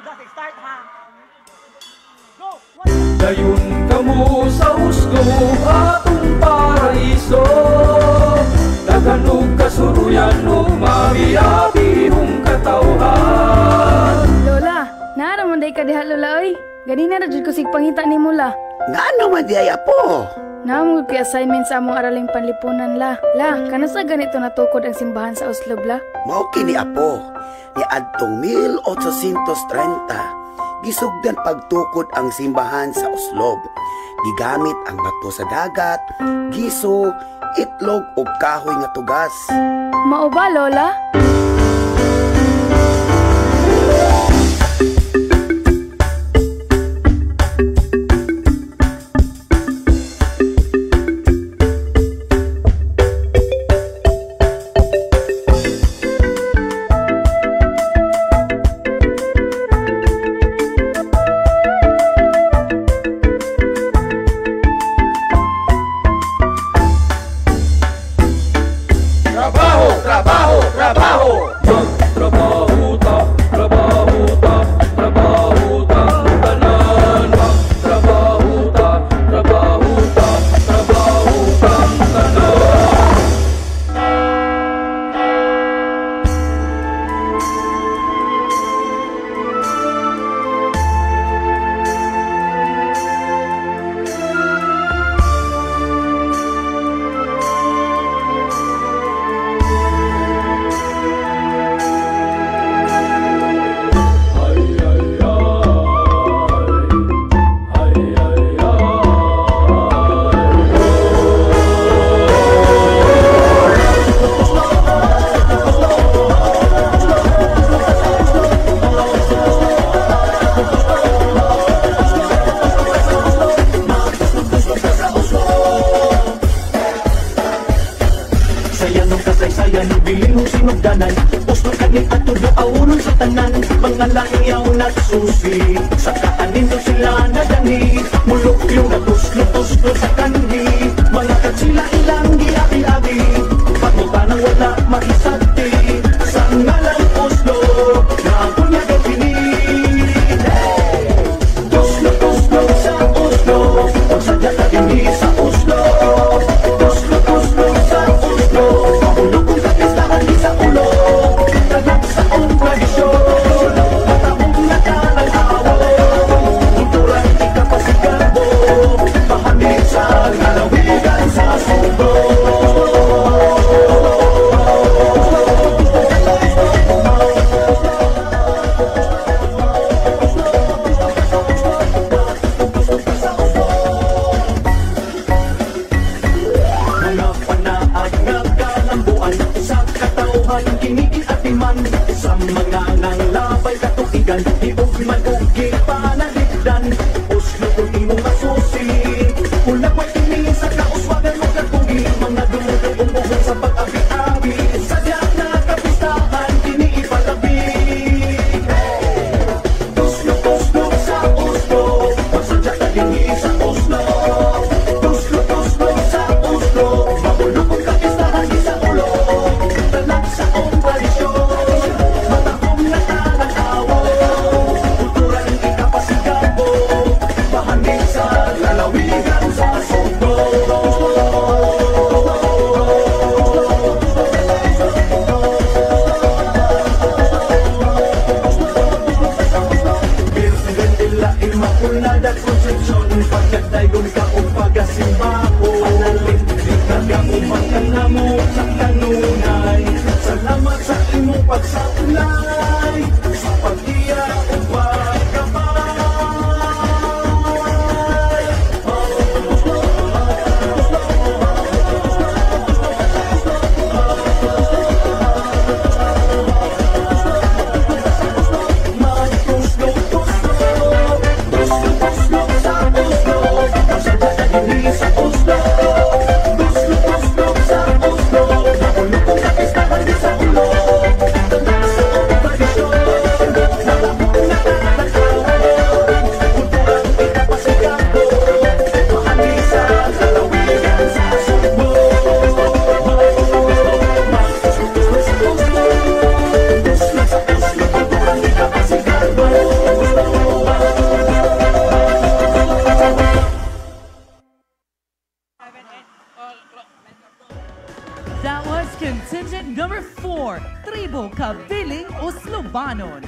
Start ha. Go. Dayon kamo sa husgo atong paraiso. Daghanong kasuruyan no mabiabihong katawhan. Lola, naaraman day ka diha lola oy. Ganina na jud ko sig pangita ni mula. Ngano man di ay apo? Naamog kay assignment sa among araling panlipunan la. La, kana sa ganito natukod ang simbahan sa Oslob la? Mao kini apo. Ni adtong 1830 gisugdan pagtukod ang simbahan sa Oslob. Gigamit ang bato sa dagat, giso, itlog ug kahoy nga tugas. Mao ba lola? Contingent number 4, Tribo Kabiling Oslobanon.